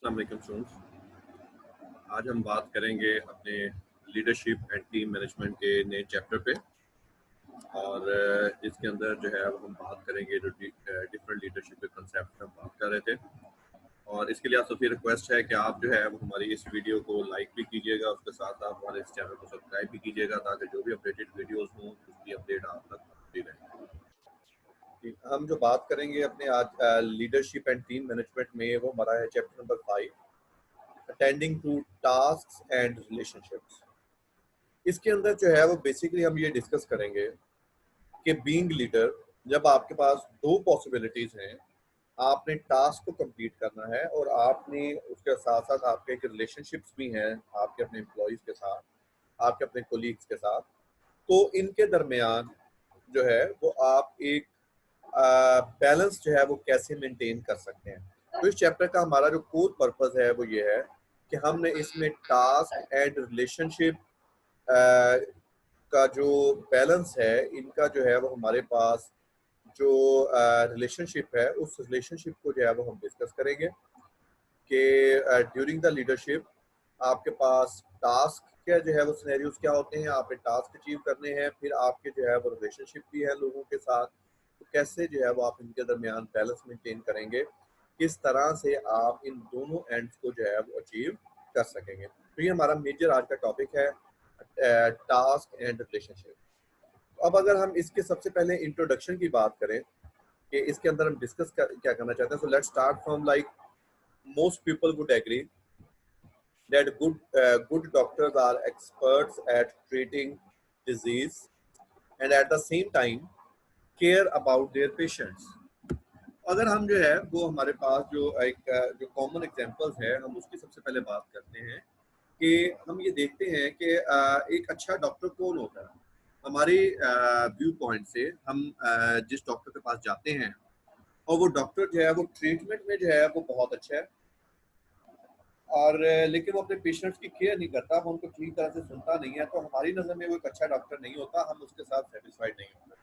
अस्सलाम वालेकुम स्टूडेंट्स। आज हम बात करेंगे अपने लीडरशिप एंड टीम मैनेजमेंट के नए चैप्टर पे और इसके अंदर जो है अब हम बात करेंगे जो डिफरेंट लीडरशिप के कंसेप्ट हम बात कर रहे थे। और इसके लिए आपसे रिक्वेस्ट है कि आप जो है वो हमारी इस वीडियो को लाइक भी कीजिएगा, उसके साथ आप हमारे इस चैनल को सब्सक्राइब भी कीजिएगा ताकि जो भी अपडेटेड वीडियोस हों उसकी अपडेट आप तक होती रहे। हम जो बात करेंगे अपने आज लीडरशिप एंड टीम मैनेजमेंट में वो हमारा है chapter number 5, attending to tasks and relationships. इसके अंदर जो है वो बेसिकली हम ये डिस्कस करेंगे कि बीइंग लीडर जब आपके पास दो पॉसिबिलिटीज हैं, आपने टास्क को कंप्लीट करना है और आपने उसके साथ साथ आपके एक रिलेशनशिप्स भी हैं आपके अपने एम्प्लॉयज के साथ, आपके अपने कोलीग्स के साथ। तो इनके दरमियान जो है वो आप एक बैलेंस जो है वो कैसे मेंटेन कर सकते हैं। तो इस चैप्टर का हमारा जो कोर पर्पस है वो ये है कि हमने इसमें टास्क एंड रिलेशनशिप का जो बैलेंस है, इनका जो है वो हमारे पास जो रिलेशनशिप है उस रिलेशनशिप को जो है वो हम डिस्कस करेंगे कि ड्यूरिंग द लीडरशिप आपके पास टास्क क्या जो है वो सिनेरियोज क्या होते हैं, आपने टास्क अचीव करने हैं, फिर आपके जो है वो रिलेशनशिप भी है लोगों के साथ, तो कैसे जो है वो आप इनके दरमियान बैलेंस मेंटेन करेंगे, किस तरह से आप इन दोनों एंड्स को जो है वो अचीव कर सकेंगे। तो ये हमारा मेजर आज का टॉपिक है, टास्क एंड रिलेशनशिप। अब अगर हम इसके सबसे पहले इंट्रोडक्शन की बात करें कि इसके अंदर हम डिस्कस क्या करना चाहते हैं, so let's start from like most people would agree that good doctors are experts at treating disease and at the same time care about their patients. अगर हम जो है वो हमारे पास जो कॉमन एग्जांपल्स है हम उसकी सबसे पहले बात करते हैं कि हम ये देखते हैं कि एक अच्छा डॉक्टर कौन होता है। हमारे व्यू पॉइंट से हम जिस डॉक्टर के पास जाते हैं और वो डॉक्टर जो है वो ट्रीटमेंट में जो है वो बहुत अच्छा है और लेकिन वो अपने पेशेंट्स की केयर नहीं करता, वो उनको ठीक तरह से सुनता नहीं है, तो हमारी नज़र में वो एक अच्छा डॉक्टर नहीं होता, हम उसके साथ सेटिस्फाइड नहीं होते।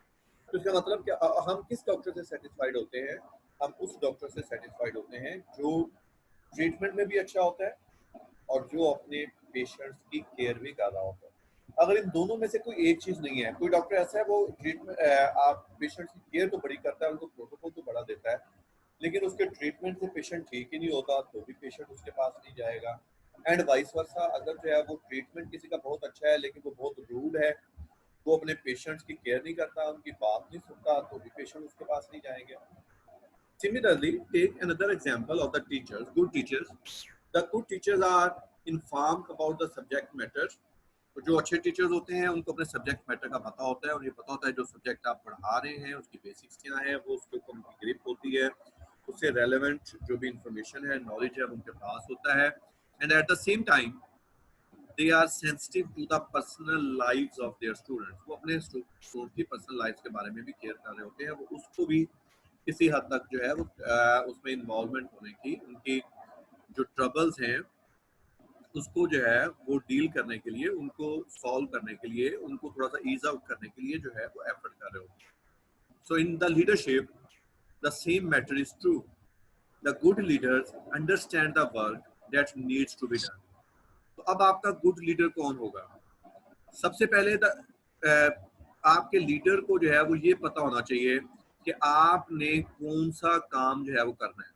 तो इसका मतलब कि हम किस डॉक्टर से सेटिस्फाइड होते हैं? हम उस डॉक्टर से सेटिस्फाइड होते हैं जो ट्रीटमेंट में भी अच्छा होता है और जो अपने पेशेंट्स की केयर भी कर रहा होता है। अगर इन दोनों में से कोई एक चीज़ नहीं है, कोई डॉक्टर ऐसा है वो ट्रीटमेंट आप पेशेंट्स की केयर तो बड़ी करता है, उनको प्रोटोकॉल तो बड़ा देता है, लेकिन उसके ट्रीटमेंट से पेशेंट ठीक ही नहीं होता तो भी पेशेंट उसके पास नहीं जाएगा। एंड वाइस वर्सा, अगर जो है वो ट्रीटमेंट किसी का बहुत अच्छा है लेकिन वो बहुत रूड है, वो अपने पेशेंट्स की केयर नहीं करता, उनकी बात नहीं सुनता, तो भी पेशेंट उसके पास नहीं जाएंगे। Similarly, take another example of the teachers, good teachers. The good teachers are informed about the subject matter. तो जो अच्छे टीचर्स होते हैं उनको अपने सब्जेक्ट मैटर का पता होता है और ये पता होता है जो सब्जेक्ट आप पढ़ा रहे हैं उसकी बेसिक्स क्या है, वो उसके ऊपर उनकी ग्रिप होती है, उससे रेलेवेंट जो भी इंफॉर्मेशन है, नॉलेज है, उनके पास होता है। And at the same time they are sensitive to the personal lives of their students. वो अपने स्टूडेंट की पर्सनल लाइफ के बारे में भी केयर कर रहे होते हैं, वो उसको भी किसी हद तक जो है वो उसमें इन्वॉल्वमेंट होने की, उनकी जो ट्रबल्स हैं उसको जो है वो डील करने के लिए, उनको सॉल्व करने के लिए, उनको थोड़ा सा ईज आउट करने के लिए जो है वो एफर्ट कर रहे होते हैं। So in the leadership the same matter is true. The good leaders understand the work that needs to be done. तो अब आपका गुड लीडर कौन होगा? सबसे पहले आपके लीडर को जो है वो ये पता होना चाहिए कि आपने कौन सा काम जो है वो करना है,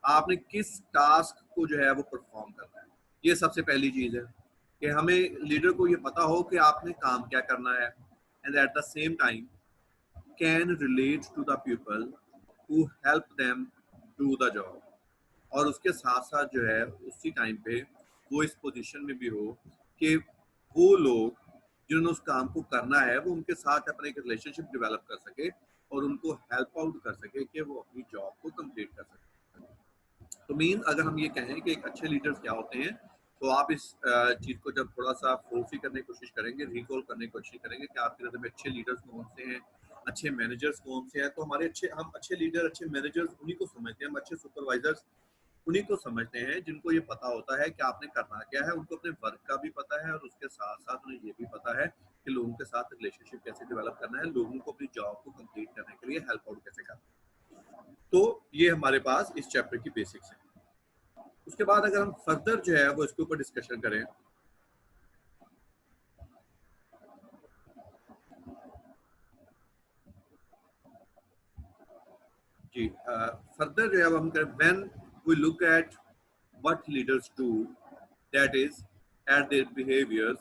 आपने किस टास्क को जो है वो परफॉर्म करना है। ये सबसे पहली चीज है कि हमें लीडर को ये पता हो कि आपने काम क्या करना है, and at the same time can relate to the people who help them do the job. और उसके साथ साथ जो है उसी टाइम पे वो इस पोजीशन में भी हो कि वो लोग जिन्होंने उस काम को करना है वो उनके साथ अपने एक रिलेशनशिप डेवलप कर सके और उनको हेल्प आउट कर सके कि वो अपनी जॉब को कंप्लीट कर सके। तो मीन अगर हम ये कहें कि एक अच्छे लीडर्स क्या होते हैं, तो आप इस चीज़ को जब थोड़ा सा फोर्स करने की कोशिश करेंगे, रिकॉल करने की कोशिश करेंगे कि आपकी नज़र में अच्छे लीडर्स कौन से हैं, अच्छे मैनेजर्स कौन से हैं, तो हम अच्छे लीडर, अच्छे मैनेजर्स उन्हीं को समझते हैं, हम अच्छे सुपरवाइजर्स उन्हीं को समझते हैं जिनको ये पता होता है कि आपने करना क्या है, उनको अपने वर्क का भी पता है और उसके साथ साथ उन्हें ये भी पता है कि लोगों के साथ रिलेशनशिप कैसे डेवलप करना है, लोगों को अपनी जॉब को कंप्लीट करने के लिए हेल्प आउट कैसे करना है। तो ये हमारे पास इस चैप्टर की बेसिक्स है। उसके बाद अगर हम फर्दर जो है वो इसके ऊपर डिस्कशन करें, जी फर्दर जो है हम करें, when we look at what leaders do, that is at their behaviours,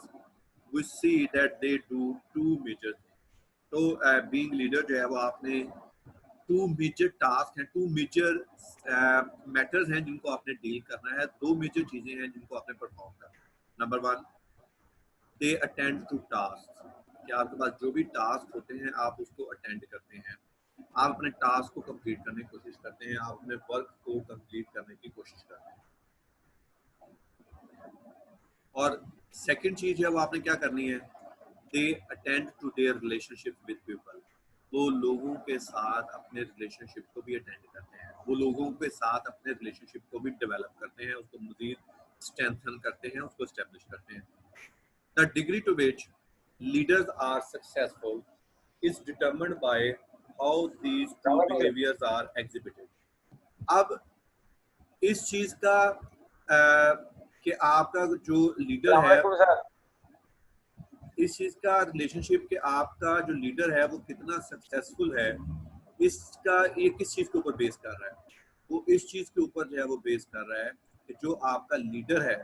we see that they do two major. तो बीइंग लीडर जो है वो आपने टू मेजर टास्क हैं, टू मेजर मैटर्स हैं जिनको आपने डील करना है, दो मेजर चीजें हैं जिनको आपने परफॉर्म करना है। Number one, they attend to task, कि आपके पास जो भी टास्क होते हैं आप उसको अटेंड करते हैं, आप अपने टास्क को कंप्लीट करने की कोशिश करते हैं, आप अपने वर्क को कंप्लीट करने की कोशिश करते हैं। और सेकंड चीज है वो आपने क्या करनी है, they attend to their relationship with people, वो लोगों के साथ अपने रिलेशनशिप को भी अटेंड करते हैं, वो लोगों के साथ अपने रिलेशनशिप को भी डेवलप करते हैं, उसको मजीद स्ट्रेंथन करते हैं, उसको एस्टेब्लिश करते हैं। The degree to which leaders are successful is determined by how these two behaviors are exhibited. अब इस चीज का कि आपका जो लीडर है, इस चीज का रिलेशनशिप के आपका जो लीडर है वो कितना सक्सेसफुल है, इसका ये किस चीज के ऊपर बेस कर रहा है, वो इस चीज के ऊपर जो है वो बेस कर रहा है कि जो आपका लीडर है,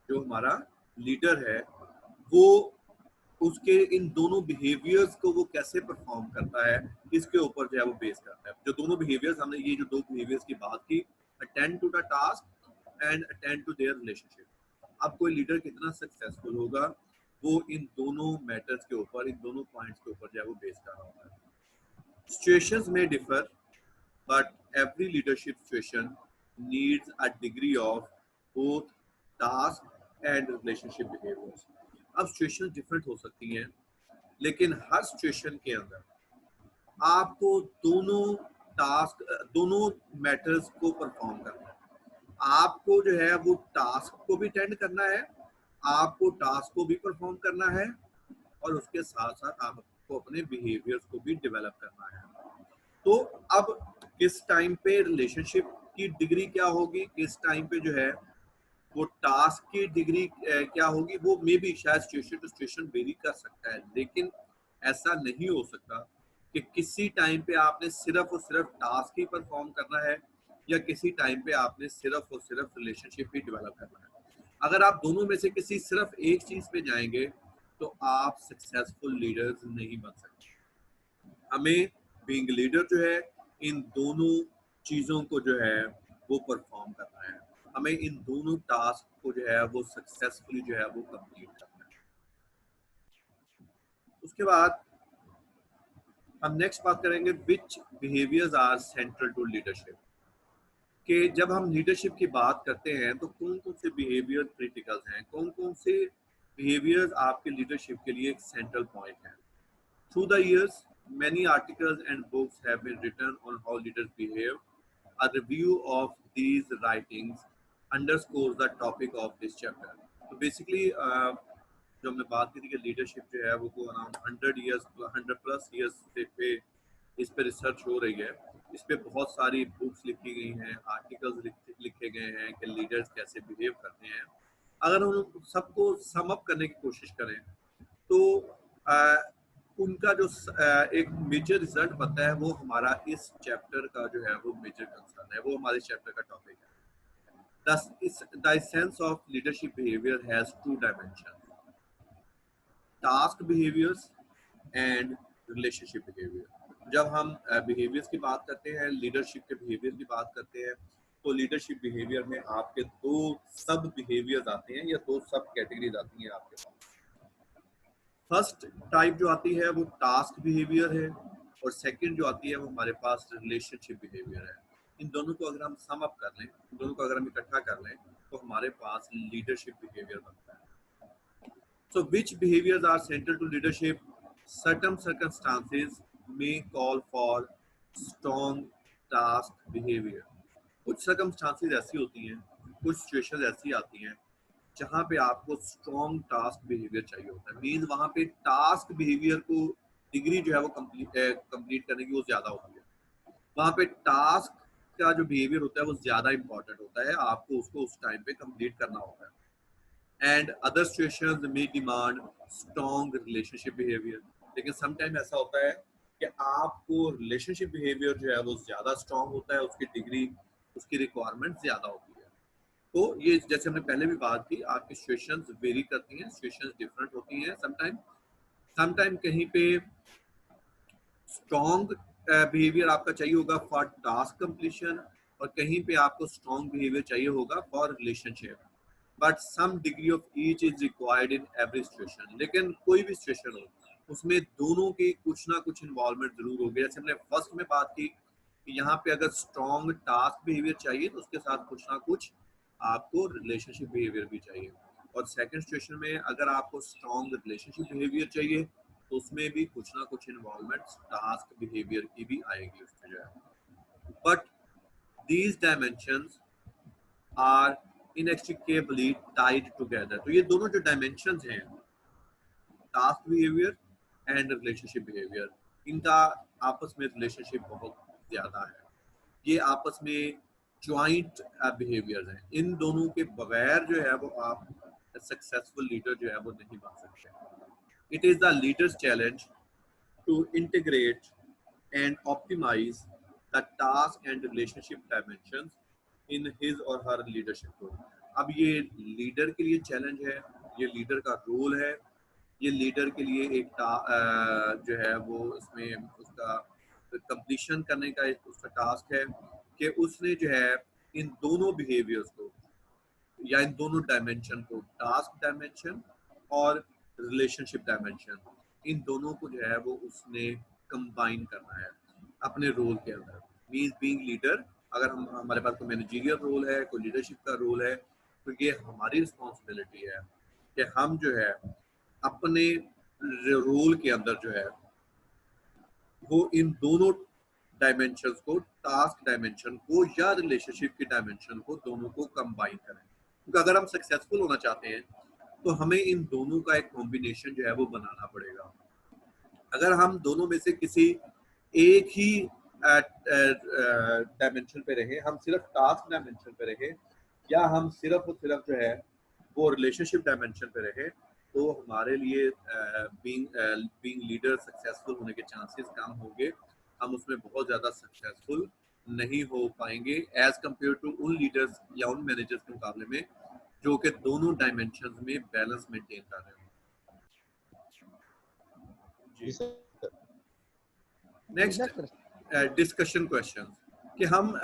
जो हमारा लीडर है, वो उसके इन दोनों बिहेवियर्स को वो कैसे परफॉर्म करता है, इसके ऊपर जो है वो बेस करता है। जो दोनों बिहेवियर्स हमने ये जो दो बिहेवियर्स की बात की, attend to the task and attend to their relationship, अब कोई लीडर कितना सक्सेसफुल होगा वो इन दोनों मैटर्स के ऊपर, इन दोनों पॉइंट्स के ऊपर जो है वो बेस कर रहा होता है। सिचुएशंस में differ, but every leadership situation needs a degree of both task and relationship behaviors. अब सिचुएशन डिफरेंट हो सकती हैं, लेकिन हर सिचुएशन के अंदर आपको दोनों टास्क, दोनों मैटर्स को परफॉर्म करना है। आपको जो है वो टास्क को भी अटेंड करना है, आपको टास्क को भी परफॉर्म करना है, और उसके साथ साथ आपको अपने बिहेवियर्स को भी डेवलप करना है। तो अब किस टाइम पे रिलेशनशिप की डिग्री क्या होगी, किस टाइम पे जो है वो टास्क की डिग्री क्या होगी, वो मे भी शायद सिचुएशन टू सिचुएशन वेरी कर सकता है, लेकिन ऐसा नहीं हो सकता कि किसी टाइम पे आपने सिर्फ और सिर्फ टास्क ही परफॉर्म करना है, या किसी टाइम पे आपने सिर्फ और सिर्फ रिलेशनशिप ही डेवलप करना है। अगर आप दोनों में से किसी सिर्फ एक चीज पे जाएंगे तो आप सक्सेसफुल लीडर्स नहीं बन सकते। हमें बीइंग लीडर जो है इन दोनों चीजों को जो है वो परफॉर्म करना है, हमें इन दोनों टास्क को जो है वो सक्सेसफुली जो है वो कंप्लीट करना है। उसके बाद हम नेक्स्ट बात करेंगे which behaviours are central to leadership, कि जब हम लीडरशिप की बात करते हैं तो कौन कौन से बिहेवियर क्रिटिकल हैं, कौन कौन से बिहेवियर्स आपके लीडरशिप के लिए एक सेंट्रल पॉइंट है। Through the years, many articles and books have been written on how leaders behave. A review of these writings underscores the topic of this chapter. So basically, जो हमने बात की थी कि लीडरशिप जो है वो अराउंड 100 प्लस ईयर्स पे इस पे रिसर्च हो रही है, इस पे बहुत सारी बुक्स लिखी गई हैं, आर्टिकल्स लिखे गए हैं कि लीडर्स कैसे बिहेव करते हैं। अगर हम सबको सम अप करने की कोशिश करें तो उनका जो एक मेजर रिजल्ट बनता है वो हमारा इस चैप्टर का जो है वो मेजर कंसर्न है, वो हमारे चैप्टर का टॉपिक है। The essence of leadership behavior has two dimensions: task behaviors and relationship behavior. जब हम बिहेवियर्स की बात करते हैं, लीडरशिप के बिहेवियर की बात करते हैं, तो लीडरशिप बिहेवियर में आपके दो सब बिहेवियर्स आते हैं या दो सब कैटेगरीज आती हैं आपके पास। फर्स्ट टाइप जो आती है वो टास्क बिहेवियर है, और सेकंड जो आती है वो हमारे पास रिलेशनशिप बिहेवियर है। इन दोनों को अगर हम सम अप कर लें, इन दोनों को अगर हम इकट्ठा कर लें तो हमारे पास लीडरशिप बिहेवियर बनता है। So which behaviors are central to leadership? Certain circumstances may call for strong task behavior. कुछ circumstances ऐसी होती हैं, कुछ situations ऐसी आती हैं जहाँ पे आपको स्ट्रॉन्ग टास्क बिहेवियर चाहिए होता है। मीन वहाँ पे टास्क बिहेवियर को डिग्री जो है वो कंप्लीट करने की वो ज्यादा होती है। वहाँ पे टास्क का जो बिहेवियर होता है वो ज़्यादा इंपॉर्टेंट होता है, आपको उसको उस टाइम पे कंप्लीट करना होता है। And other situations may demand strong relationship behaviour, लेकिन समटाइम ऐसा होता है कि आपको रिलेशनशिप बिहेवियर जो है वो ज़्यादा स्ट्रॉन्ग होता है, उसकी डिग्री, उसकी रिक्वायरमेंट ज़्यादा होती है। तो ये जैसे हमने पहले भी बात की, आपकी सिचुएशंस वेरी करती हैं, सिचुएशंस डिफरेंट होती हैं। समटाइम कहीं पे स्ट्रॉन्ग बिहेवियर आपका चाहिए होगा फॉर टास्क कंप्लीशन, और कहीं पे आपको स्ट्रॉन्ग बिहेवियर चाहिए होगा for relationship, but some degree of each is required in every situation. लेकिन कोई भी सिचुएशन हो, उसमें दोनों की कुछ ना कुछ इन्वॉल्वमेंट जरूर होगी। जैसे हमने फर्स्ट में बात की कि यहाँ पे अगर स्ट्रॉन्ग टास्क बिहेवियर चाहिए तो उसके साथ कुछ ना कुछ आपको रिलेशनशिप बिहेवियर भी चाहिए, और सेकंड सिचुएशन में अगर आपको स्ट्रॉन्ग रिलेशनशिप बिहेवियर चाहिए तो उसमें भी कुछ ना कुछ इन्वॉल्वमेंट टास्क बिहेवियर की भी आएगी उसमें जो है। But these dimensions are inextricably tied together. तो ये दोनों जो डायमेंशंस हैं, task behaviour and relationship behaviour, इनका आपस में रिलेशनशिप बहुत ज्यादा है। ये आपस में ज्वाइंट बिहेवियर्स हैं। इन दोनों के बगैर जो है वो आप सक्सेसफुल लीडर जो है वो नहीं बन सकते। It is the leaders challenge to integrate and optimize the task and relationship dimensions in his or her leadership role। अब ये लीडर के लिए चैलेंज है, ये लीडर का रोल है, ये लीडर के लिए एक जो है वो इसमें उसका कंप्लीशन करने का एक उसका टास्क है कि उसने जो है इन दोनों बिहेवियर्स को या इन दोनों डायमेंशन को, टास्क डायमेंशन और रिलेशनशिप डायमेंशन, इन दोनों को जो है वो उसने कंबाइन करना है अपने रोल के अंदर। मींस बीइंग लीडर, अगर हम हमारे पास कोई मैनेजरियल रोल है, कोई लीडरशिप का रोल है, तो ये हमारी रिस्पॉन्सिबिलिटी है कि हम जो है अपने रोल के अंदर जो है वो इन दोनों डायमेंशंस को, टास्क डायमेंशन को या रिलेशनशिप की डायमेंशन को, दोनों को कंबाइन करें। क्योंकि अगर हम सक्सेसफुल होना चाहते हैं तो हमें इन दोनों का एक कॉम्बिनेशन जो है वो बनाना पड़ेगा। अगर हम दोनों में से किसी एक ही डायमेंशन पे रहे, हम सिर्फ टास्क डायमेंशन पे रहे, या हम सिर्फ और सिर्फ जो है वो रिलेशनशिप डायमेंशन पे रहे, तो हमारे लिए बीइंग लीडर सक्सेसफुल होने के चांसेस कम होंगे। हम उसमें बहुत ज़्यादा सक्सेसफुल नहीं हो पाएंगे एज कम्पेयर टू उन लीडर्स या उन मैनेजर्स के मुकाबले में जो कि दोनों डायमेंशंस में बैलेंस मेंटेन कर रहे हो। जी, नेक्स्ट डिस्कशन क्वेश्चन कि हम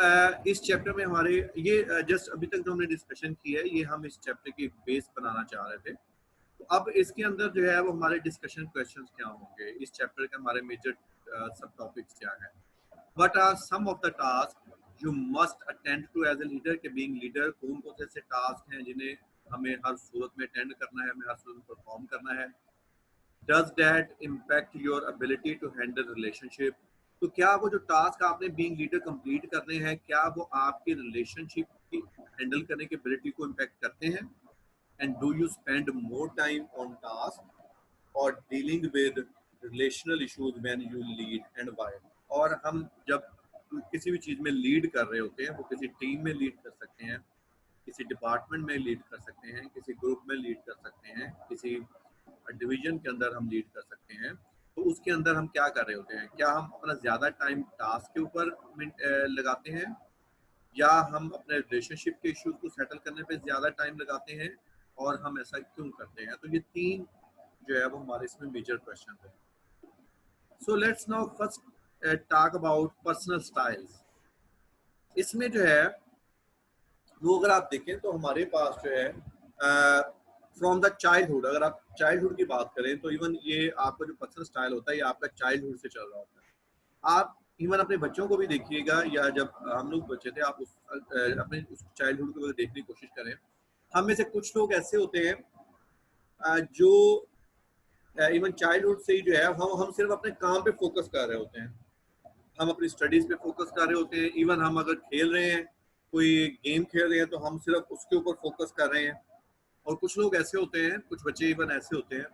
इस चैप्टर में हमारे ये जस्ट अभी तक जो हमने डिस्कशन की है, ये हम इस चैप्टर की बेस बनाना चाह रहे थे। तो अब इसके अंदर जो है वो हमारे डिस्कशन क्वेश्चंस क्या होंगे, इस चैप्टर के हमारे मेजर सब टॉपिक्स क्या हैं। What are some of the task you must attend to as a leader, के बीइंग लीडर कौन कौन से ऐसे टास्क हैं जिन्हें हमें हर सूरत में अटेंड करना है, हमें हर सूरत में परफॉर्म करना है। Does that impact your ability to handle relationship, तो क्या वो जो टास्क आपने बीइंग लीडर कंप्लीट करने हैं, क्या वो आपकी रिलेशनशिप की हैंडल करने की एबिलिटी को इम्पैक्ट करते हैं। And do you spend more time on task और dealing with relational issues when you lead and why. और हम जब किसी भी चीज में लीड कर रहे होते हैं, वो किसी टीम में लीड कर सकते हैं, किसी डिपार्टमेंट में लीड कर सकते हैं, किसी ग्रुप में लीड कर सकते हैं, किसी डिवीजन के अंदर हम लीड कर सकते हैं। तो उसके अंदर हम क्या कर रहे होते हैं, क्या हम अपना ज़्यादा टाइम टास्क के ऊपर लगाते हैं, या हम अपने रिलेशनशिप के इश्यूज को सेटल करने पे ज़्यादा टाइम लगाते हैं, और हम ऐसा क्यों करते हैं। तो ये तीन जो है वो हमारे इसमें मेजर क्वेश्चन है। So let's now first talk about personal styles. इसमें जो है वो अगर आप देखें तो हमारे पास जो है फ्रॉम द चाइल्डहुड, अगर आप चाइल्डहुड की बात करें तो इवन ये आपका जो पर्सनल स्टाइल होता है ये आपका चाइल्डहुड से चल रहा होता है। आप इवन अपने बच्चों को भी देखिएगा, या जब हम लोग बच्चे थे, आप अपने उस चाइल्डहुड को देखने की कोशिश करें। हम में से कुछ लोग ऐसे होते हैं जो इवन चाइल्डहुड से ही जो है हम सिर्फ अपने काम पे फोकस कर रहे होते हैं, हम अपनी स्टडीज पे फोकस कर रहे होते हैं। इवन हम अगर खेल रहे हैं, कोई गेम खेल रहे हैं, तो हम सिर्फ उसके ऊपर फोकस कर रहे हैं। और कुछ लोग ऐसे होते हैं, कुछ बच्चे इवन ऐसे होते हैं,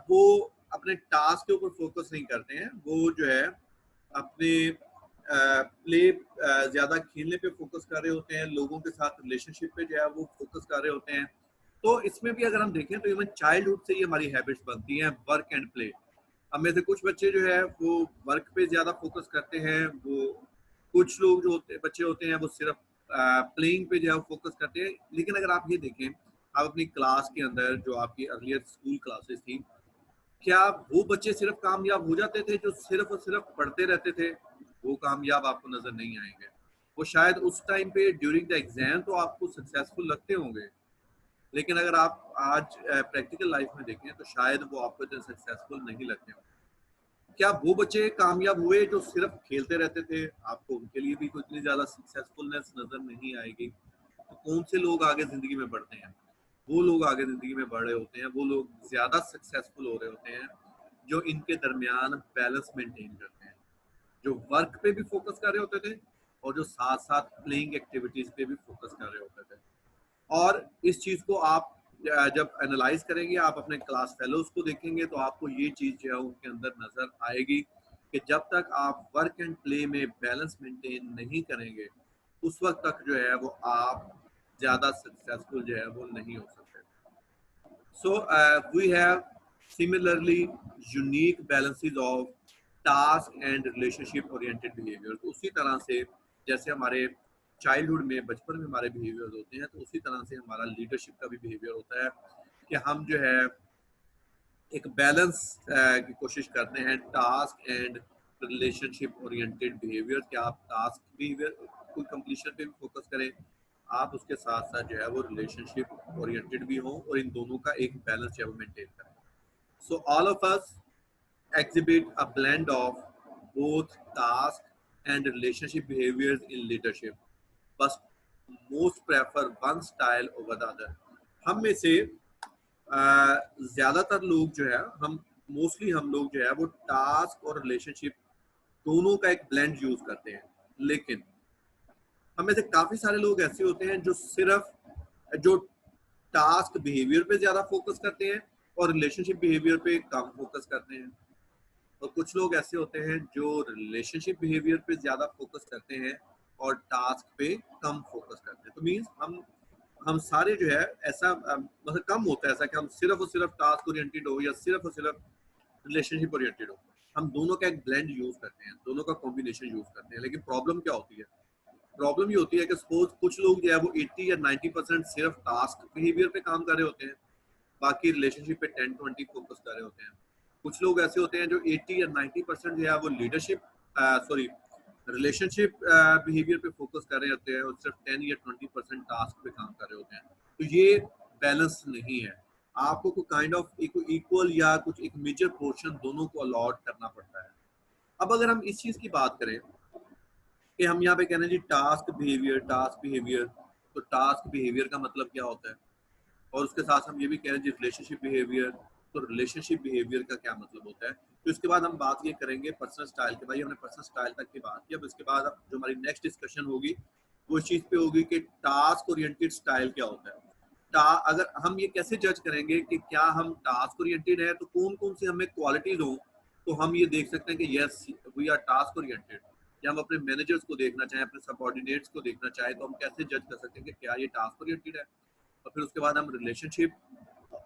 वो अपने टास्क के ऊपर फोकस नहीं करते हैं, वो जो है अपने प्ले ज़्यादा खेलने पे फोकस कर रहे होते हैं, लोगों के साथ रिलेशनशिप पे जो है वो फोकस कर रहे होते हैं। तो इसमें भी अगर हम देखें तो इवन चाइल्डहुड से ही हमारी हैबिट्स बनती हैं, वर्क एंड प्ले। अब में से कुछ बच्चे जो है वो वर्क पे ज़्यादा फोकस करते हैं, वो कुछ लोग जो होते बच्चे होते हैं वो सिर्फ प्लेइंग पे जो है फोकस करते हैं। लेकिन अगर आप ये देखें, आप अपनी क्लास के अंदर जो आपकी अर्लियर स्कूल क्लासेस थी, क्या वो बच्चे सिर्फ कामयाब हो जाते थे जो सिर्फ और सिर्फ पढ़ते रहते थे? वो कामयाब आपको नजर नहीं आएंगे। वो शायद उस टाइम पे ड्यूरिंग द एग्जाम तो आपको सक्सेसफुल लगते होंगे, लेकिन अगर आप आज प्रैक्टिकल लाइफ में देखें तो शायद वो आपको इतने सक्सेसफुल नहीं लगते होंगे। क्या वो बच्चे कामयाब हुए जो सिर्फ खेलते रहते थे? आपको उनके लिए भी कोई इतनी ज्यादा सक्सेसफुलनेस नजर नहीं आएगी। तो कौन से लोग आगे जिंदगी में बढ़ते हैं? वो लोग आगे जिंदगी में बढ़ रहे होते हैं, वो लोग ज्यादा सक्सेसफुल हो रहे होते हैं जो इनके दरमियान बैलेंस मेंटेन करते हैं, जो वर्क पे भी फोकस कर रहे होते थे और जो साथ साथ प्लेइंग एक्टिविटीज पे भी फोकस कर रहे होते थे। और इस चीज को आप जब एनालाइज करेंगे, आप अपने क्लास फेलोज को देखेंगे तो आपको ये चीज जो है उनके अंदर नजर आएगी कि जब तक आप वर्क एंड प्ले में बैलेंस मेंटेन नहीं करेंगे, उस वक्त तक जो है वो आप ज्यादा सक्सेसफुल जो है वो नहीं हो सकते। So we have similarly unique balances of task and relationship oriented behaviour. तो उसी तरह से जैसे हमारे चाइल्डहुड में, बचपन में हमारे बिहेवियर होते हैं, तो उसी तरह से हमारा लीडरशिप का भी बिहेवियर होता है कि हम जो है एक बैलेंस की कोशिश करते हैं task and relationship oriented behaviour. कि आप टास्क बिहेवियर कोई कंप्लीशन पे भी फोकस करें, आप उसके साथ साथ जो है वो रिलेशनशिप ओरिएंटेड भी हो और इन दोनों का एक बैलेंस जो है वो मेंटेन करें। So all of us exhibit a blend of both task and relationship behaviors in leadership, but most prefer one style over the other। हम में से ज्यादातर लोग जो है, हम लोग जो है वो टास्क और रिलेशनशिप दोनों का एक ब्लेंड यूज करते हैं। लेकिन हम में से काफी सारे लोग ऐसे होते हैं जो सिर्फ जो टास्क बिहेवियर पे ज्यादा फोकस करते हैं और रिलेशनशिप बिहेवियर पे कम फोकस करते हैं। और कुछ लोग ऐसे होते हैं जो रिलेशनशिप बिहेवियर पे ज्यादा फोकस करते हैं और टास्क पे कम फोकस करते हैं। तो मीन्स हम सारे जो है ऐसा मतलब कम होता है ऐसा कि हम सिर्फ और सिर्फ टास्क ओरिएंटेड हो या सिर्फ और सिर्फ रिलेशनशिप ओरिएंटेड हो। हम दोनों का एक ब्लेंड यूज करते हैं, दोनों का कॉम्बिनेशन यूज करते हैं। लेकिन प्रॉब्लम क्या होती है? प्रॉब्लम ये होती है कि सपोज कुछ लोग जो है वो 80 या 90% सिर्फ टास्क बिहेवियर पे काम कर रहे होते हैं, बाकी रिलेशनशिप पे 10-20 फोकस कर रहे होते हैं। कुछ लोग ऐसे होते हैं जो 80 या 90% जो है वो रिलेशनशिप बिहेवियर पे फोकस कर रहे होते हैं और सिर्फ 10 या 20% टास्क पे काम कर रहे होते हैं। तो ये बैलेंस नहीं है। आपको कोई काइंड ऑफ इक्वल या कुछ एक मेजर पोर्शन दोनों को अलॉट करना पड़ता है। अब अगर हम इस चीज की बात करें कि हम यहाँ पे कह रहे हैं जी टास्क बिहेवियर, तो टास्क बिहेवियर का मतलब क्या होता है? और उसके साथ हम ये भी कह रहे हैं रिलेशनशिप बिहेवियर, तो रिलेशनशिप बिहेवियर का क्या मतलब होता है? तो इसके बाद हम बात ये करेंगे पर्सनल स्टाइल के। भाई हमने पर्सनल स्टाइल तक की बात की, अब इसके बाद जो हमारी नेक्स्ट डिस्कशन होगी वो इस चीज पे होगी कि टास्क ओरिएंटेड स्टाइल क्या होता है। अगर हम ये कैसे जज करेंगे कि क्या हम टास्क ओरिएंटेड है, तो कौन कौन सी हमें क्वालिटीज हो तो हम ये देख सकते हैं कि yes we are task oriented. या हम अपने मैनेजर्स को देखना चाहें, अपने सबऑर्डिनेट्स को देखना चाहें, तो हम कैसे जज कर सकते हैं कि क्या ये टास्क ओरिएंटेड है। और फिर उसके बाद हम रिलेशनशिप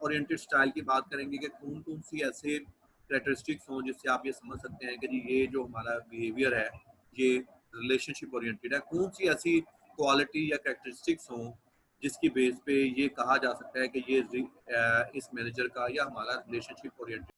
ओरिएंटेड स्टाइल की बात करेंगे कि कौन कौन सी ऐसे कैरेक्टरिस्टिक्स हों जिससे आप ये समझ सकते हैं कि जी ये जो हमारा बिहेवियर है ये रिलेशनशिप ओरिएंटेड है। कौन सी ऐसी क्वालिटी या कैरेक्टरिस्टिक्स हों जिसकी बेस पे ये कहा जा सकता है कि ये इस मैनेजर का या हमारा रिलेशनशिप ओरिएंटेड